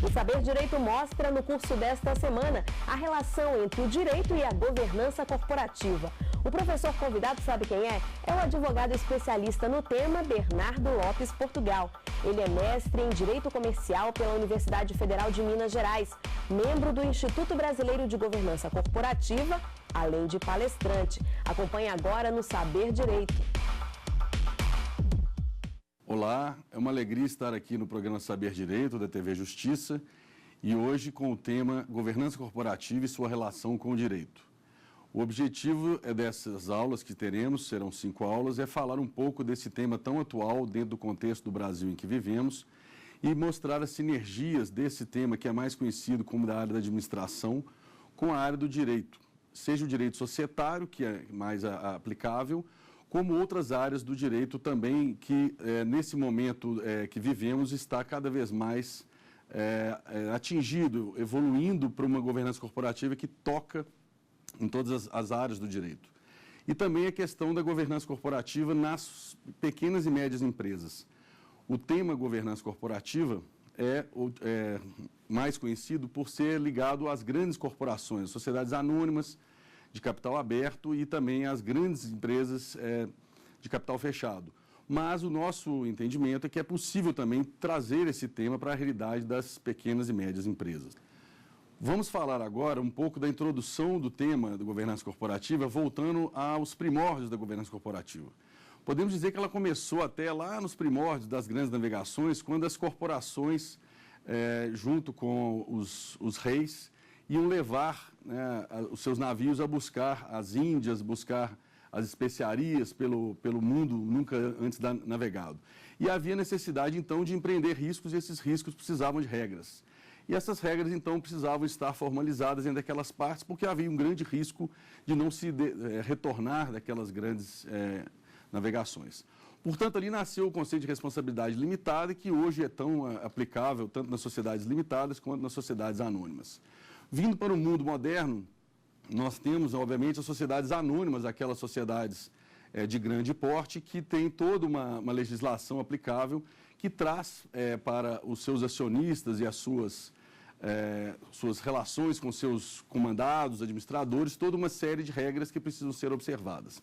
O Saber Direito mostra no curso desta semana a relação entre o direito e a governança corporativa. O professor convidado sabe quem é? É o advogado especialista no tema Bernardo Lopes Portugal. Ele é mestre em Direito Comercial pela Universidade Federal de Minas Gerais, membro do Instituto Brasileiro de Governança Corporativa, além de palestrante. Acompanhe agora no Saber Direito. Olá, é uma alegria estar aqui no programa Saber Direito da TV Justiça e hoje com o tema Governança Corporativa e sua relação com o direito. O objetivo dessas aulas que teremos, serão 5 aulas, é falar um pouco desse tema tão atual dentro do contexto do Brasil em que vivemos e mostrar as sinergias desse tema que é mais conhecido como da área da administração com a área do direito, seja o direito societário, que é mais aplicável, como outras áreas do direito também que, nesse momento que vivemos, está cada vez mais atingido, evoluindo para uma governança corporativa que toca em todas as áreas do direito. E também a questão da governança corporativa nas pequenas e médias empresas. O tema governança corporativa é mais conhecido por ser ligado às grandes corporações, sociedades anônimas, de capital aberto e também as grandes empresas de capital fechado. Mas o nosso entendimento é que é possível também trazer esse tema para a realidade das pequenas e médias empresas. Vamos falar agora um pouco da introdução do tema da governança corporativa, voltando aos primórdios da governança corporativa. Podemos dizer que ela começou até lá nos primórdios das grandes navegações, quando as corporações, junto com os reis, iam levar os seus navios a buscar as Índias, buscar as especiarias pelo mundo nunca antes navegado. E havia necessidade, então, de empreender riscos, e esses riscos precisavam de regras. E essas regras, então, precisavam estar formalizadas entre aquelas partes, porque havia um grande risco de não se retornar daquelas grandes navegações. Portanto, ali nasceu o conceito de responsabilidade limitada, que hoje é tão aplicável tanto nas sociedades limitadas quanto nas sociedades anônimas. Vindo para o mundo moderno, nós temos, obviamente, as sociedades anônimas, aquelas sociedades de grande porte, que tem toda uma legislação aplicável que traz para os seus acionistas e as suas relações com seus comandados, administradores, toda uma série de regras que precisam ser observadas.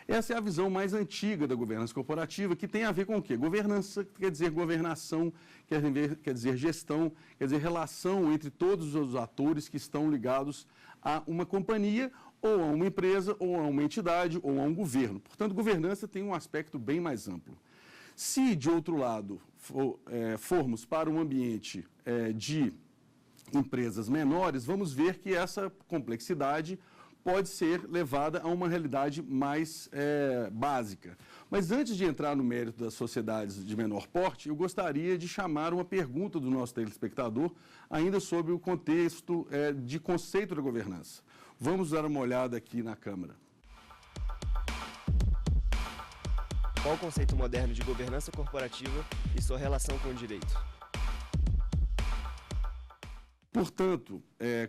Essa é a visão mais antiga da governança corporativa, que tem a ver com o quê? Governança quer dizer governação, quer dizer gestão, quer dizer relação entre todos os atores que estão ligados a uma companhia, ou a uma empresa, ou a uma entidade, ou a um governo. Portanto, governança tem um aspecto bem mais amplo. Se, de outro lado, formos para um ambiente de empresas menores, vamos ver que essa complexidade pode ser levada a uma realidade mais básica. Mas antes de entrar no mérito das sociedades de menor porte, eu gostaria de chamar uma pergunta do nosso telespectador, ainda sobre o contexto de conceito da governança. Vamos dar uma olhada aqui na câmera. Qual o conceito moderno de governança corporativa e sua relação com o direito? Portanto,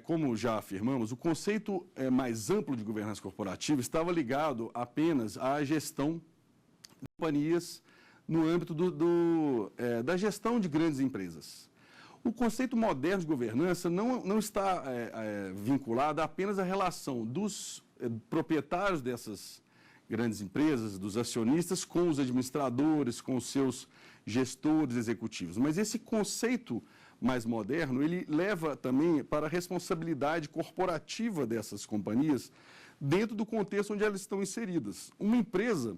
como já afirmamos, o conceito mais amplo de governança corporativa estava ligado apenas à gestão de companhias no âmbito da gestão de grandes empresas. O conceito moderno de governança não está vinculado apenas à relação dos proprietários dessas grandes empresas, dos acionistas, com os administradores, com os seus gestores executivos. Mas esse conceito mais moderno, ele leva também para a responsabilidade corporativa dessas companhias dentro do contexto onde elas estão inseridas. Uma empresa,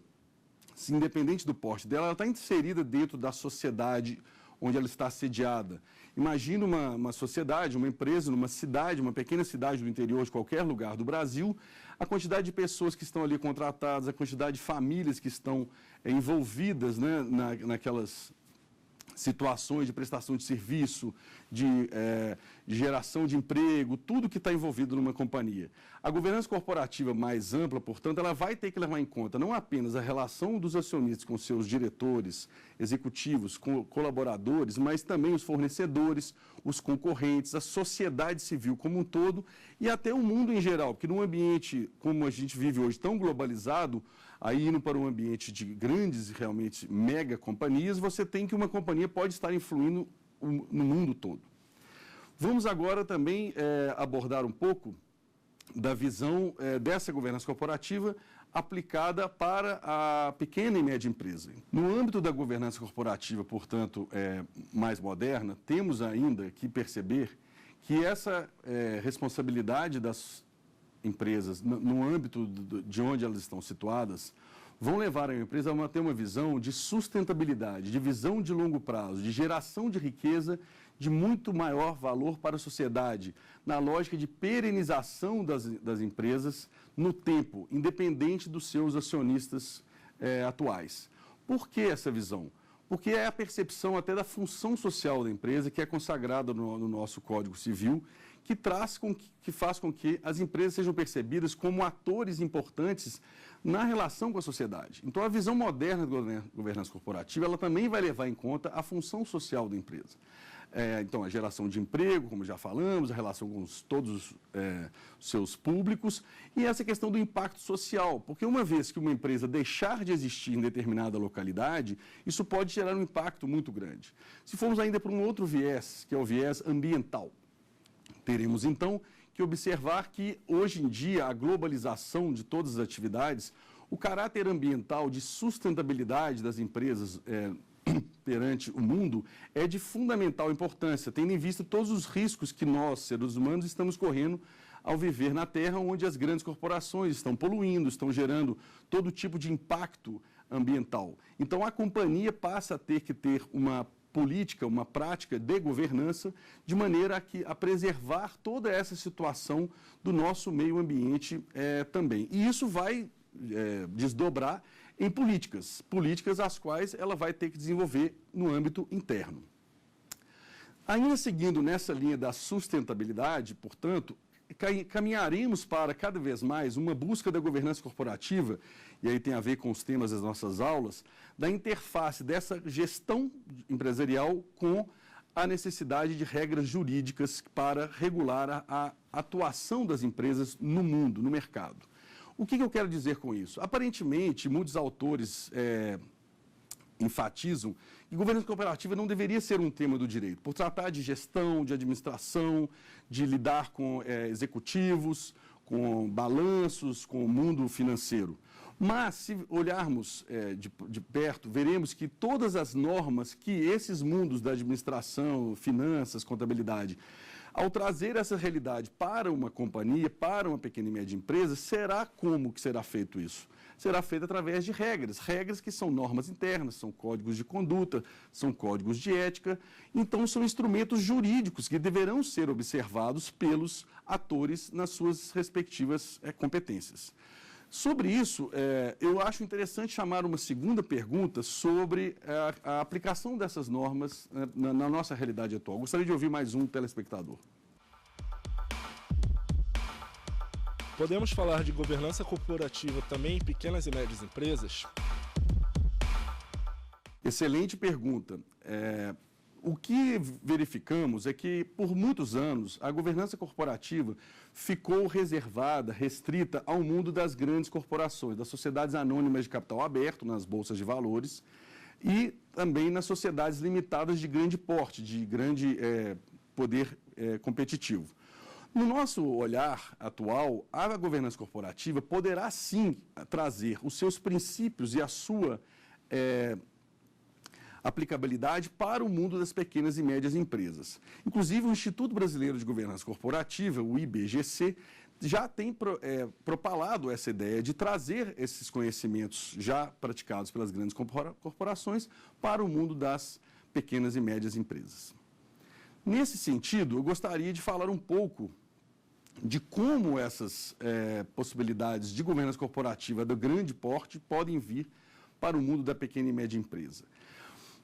independente do porte dela, ela está inserida dentro da sociedade onde ela está sediada. Imagina uma sociedade, uma empresa, numa cidade, uma pequena cidade do interior de qualquer lugar do Brasil, a quantidade de pessoas que estão ali contratadas, a quantidade de famílias que estão envolvidas, né, naquelas situações de prestação de serviço, de geração de emprego, tudo que está envolvido numa companhia. A governança corporativa mais ampla, portanto, ela vai ter que levar em conta não apenas a relação dos acionistas com seus diretores, executivos, com colaboradores, mas também os fornecedores, os concorrentes, a sociedade civil como um todo e até o mundo em geral, porque num ambiente como a gente vive hoje tão globalizado, aí indo para um ambiente de grandes e realmente mega companhias, você tem que uma companhia pode estar influindo no mundo todo. Vamos agora também abordar um pouco da visão dessa governança corporativa aplicada para a pequena e média empresa. No âmbito da governança corporativa, portanto, mais moderna, temos ainda que perceber que essa responsabilidade das empresas, no âmbito de onde elas estão situadas, vão levar a empresa a ter uma visão de sustentabilidade, de visão de longo prazo, de geração de riqueza de muito maior valor para a sociedade, na lógica de perenização das empresas no tempo, independente dos seus acionistas atuais. Por que essa visão? Porque é a percepção até da função social da empresa, que é consagrada no nosso Código Civil, que faz com que as empresas sejam percebidas como atores importantes na relação com a sociedade. Então, a visão moderna da governança corporativa, ela também vai levar em conta a função social da empresa. Então, a geração de emprego, como já falamos, a relação com todos os seus públicos e essa questão do impacto social, porque uma vez que uma empresa deixar de existir em determinada localidade, isso pode gerar um impacto muito grande. Se formos ainda para um outro viés, que é o viés ambiental, teremos então que observar que hoje em dia a globalização de todas as atividades, o caráter ambiental de sustentabilidade das empresas perante o mundo é de fundamental importância, tendo em vista todos os riscos que nós, seres humanos, estamos correndo ao viver na Terra, onde as grandes corporações estão poluindo, estão gerando todo tipo de impacto ambiental. Então, a companhia passa a ter que ter uma política, uma prática de governança, de maneira a preservar toda essa situação do nosso meio ambiente também. E isso vai desdobrar em políticas as quais ela vai ter que desenvolver no âmbito interno. Ainda seguindo nessa linha da sustentabilidade, portanto, caminharemos para cada vez mais uma busca da governança corporativa, e aí tem a ver com os temas das nossas aulas, da interface dessa gestão empresarial com a necessidade de regras jurídicas para regular a atuação das empresas no mundo, no mercado. O que eu quero dizer com isso? Aparentemente, muitos autores enfatizam que governança corporativa não deveria ser um tema do direito, por tratar de gestão, de administração, de lidar com executivos, com balanços, com o mundo financeiro. Mas, se olharmos de perto, veremos que todas as normas que esses mundos da administração, finanças, contabilidade, ao trazer essa realidade para uma companhia, para uma pequena e média empresa, como que será feito isso? Será feito através de regras que são normas internas, são códigos de conduta, são códigos de ética, então são instrumentos jurídicos que deverão ser observados pelos atores nas suas respectivas competências. Sobre isso, eu acho interessante chamar uma segunda pergunta sobre a aplicação dessas normas na nossa realidade atual. Gostaria de ouvir mais um telespectador. Podemos falar de governança corporativa também em pequenas e médias empresas? Excelente pergunta. O que verificamos é que, por muitos anos, a governança corporativa ficou restrita ao mundo das grandes corporações, das sociedades anônimas de capital aberto, nas bolsas de valores, e também nas sociedades limitadas de grande porte, de grande poder competitivo. No nosso olhar atual, a governança corporativa poderá sim trazer os seus princípios e a sua aplicabilidade para o mundo das pequenas e médias empresas. Inclusive, o Instituto Brasileiro de Governança Corporativa, o IBGC, já tem propalado essa ideia de trazer esses conhecimentos já praticados pelas grandes corporações para o mundo das pequenas e médias empresas. Nesse sentido, eu gostaria de falar um pouco de como essas possibilidades de governança corporativa do grande porte podem vir para o mundo da pequena e média empresa.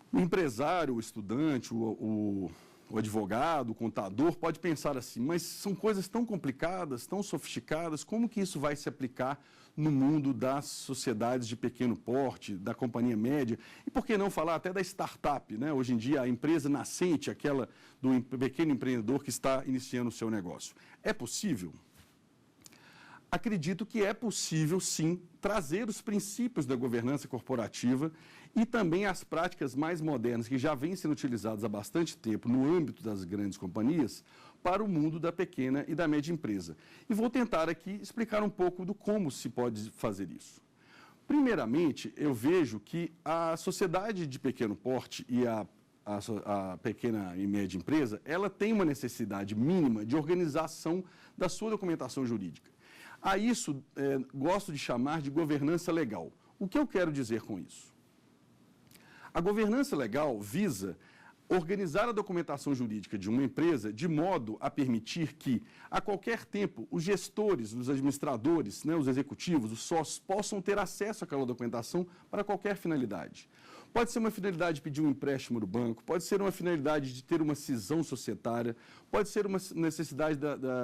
O empresário, o estudante, o advogado, o contador pode pensar assim, mas são coisas tão complicadas, tão sofisticadas, como que isso vai se aplicar no mundo das sociedades de pequeno porte, da companhia média? E por que não falar até da startup, né? Hoje em dia, a empresa nascente, aquela do pequeno empreendedor que está iniciando o seu negócio. É possível? Acredito que é possível, sim, trazer os princípios da governança corporativa e também as práticas mais modernas, que já vêm sendo utilizadas há bastante tempo no âmbito das grandes companhias, para o mundo da pequena e da média empresa. E vou tentar aqui explicar um pouco do como se pode fazer isso. Primeiramente, eu vejo que a sociedade de pequeno porte e a pequena e média empresa, ela tem uma necessidade mínima de organização da sua documentação jurídica. A isso, gosto de chamar de governança legal. O que eu quero dizer com isso? A governança legal visa organizar a documentação jurídica de uma empresa de modo a permitir que, a qualquer tempo, os gestores, os administradores, os executivos, os sócios, possam ter acesso àquela documentação para qualquer finalidade. Pode ser uma finalidade de pedir um empréstimo no banco, pode ser uma finalidade de ter uma cisão societária, pode ser uma necessidade,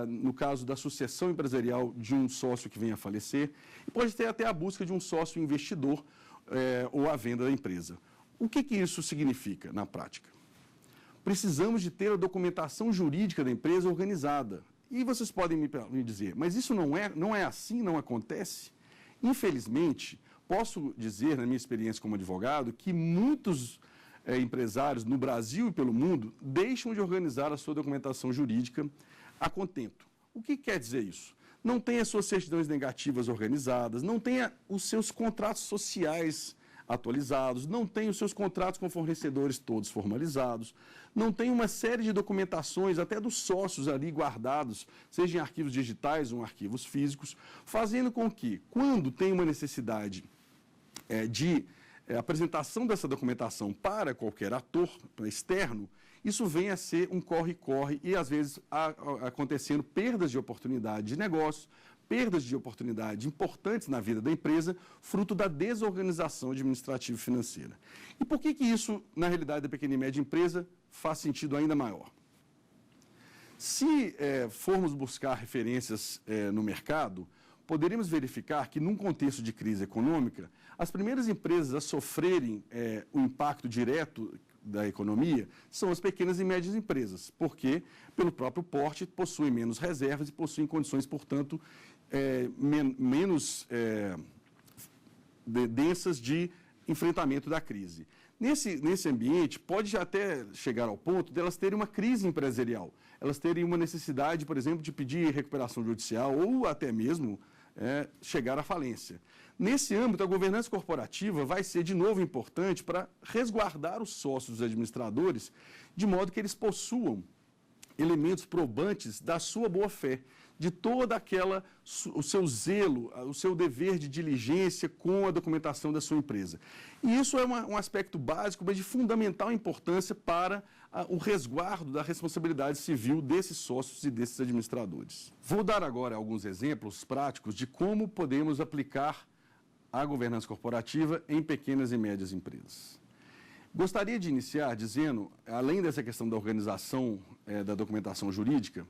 no caso da sucessão empresarial de um sócio que venha a falecer, e pode ter até a busca de um sócio investidor ou a venda da empresa. O que isso significa na prática? Precisamos de ter a documentação jurídica da empresa organizada. E vocês podem me dizer, mas isso não é assim, não acontece? Infelizmente, posso dizer, na minha experiência como advogado, que muitos empresários no Brasil e pelo mundo deixam de organizar a sua documentação jurídica a contento. O que quer dizer isso? Não tem as suas certidões negativas organizadas, não tem os seus contratos sociais atualizados, não tem os seus contratos com fornecedores todos formalizados, não tem uma série de documentações, até dos sócios ali guardados, seja em arquivos digitais ou em arquivos físicos, fazendo com que, quando tem uma necessidade de apresentação dessa documentação para qualquer ator externo, isso venha a ser um corre-corre e, às vezes, acontecendo perdas de oportunidade de negócio, perdas de oportunidade importantes na vida da empresa, fruto da desorganização administrativa e financeira. E por que isso, na realidade, da pequena e média empresa, faz sentido ainda maior? Se formos buscar referências no mercado, poderíamos verificar que, num contexto de crise econômica, as primeiras empresas a sofrerem o impacto direto da economia são as pequenas e médias empresas, porque, pelo próprio porte, possuem menos reservas e possuem condições, portanto, menos densas de enfrentamento da crise. Nesse ambiente, pode até chegar ao ponto de elas terem uma crise empresarial, elas terem uma necessidade, por exemplo, de pedir recuperação judicial ou até mesmo chegar à falência. Nesse âmbito, a governança corporativa vai ser, de novo, importante para resguardar os sócios e administradores, de modo que eles possuam elementos probantes da sua boa-fé, de toda o seu zelo, o seu dever de diligência com a documentação da sua empresa. E isso é um aspecto básico, mas de fundamental importância para o resguardo da responsabilidade civil desses sócios e desses administradores. Vou dar agora alguns exemplos práticos de como podemos aplicar a governança corporativa em pequenas e médias empresas. Gostaria de iniciar dizendo, além dessa questão da organização da documentação jurídica,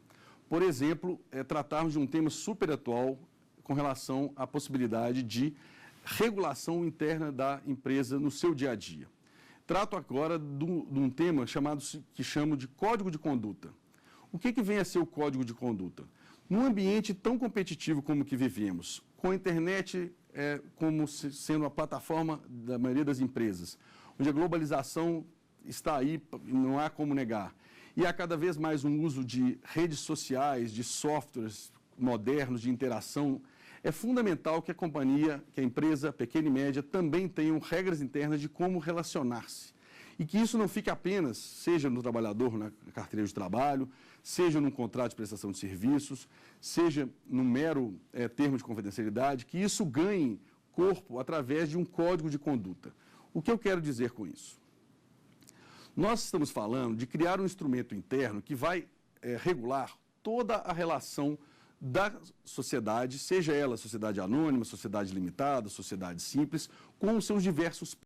por exemplo, tratarmos de um tema super atual com relação à possibilidade de regulação interna da empresa no seu dia a dia. Trato agora de um tema que chamo de Código de Conduta. O que vem a ser o Código de Conduta? Num ambiente tão competitivo como o que vivemos, com a internet como sendo a plataforma da maioria das empresas, onde a globalização está aí, não há como negar, e há cada vez mais um uso de redes sociais, de softwares modernos de interação, é fundamental que a empresa pequena e média, também tenham regras internas de como relacionar-se. E que isso não fique apenas, seja no trabalhador, na carteira de trabalho, seja num contrato de prestação de serviços, seja num mero termo de confidencialidade, que isso ganhe corpo através de um código de conduta. O que eu quero dizer com isso? Nós estamos falando de criar um instrumento interno que vai regular toda a relação da sociedade, seja ela sociedade anônima, sociedade limitada, sociedade simples, com os seus diversos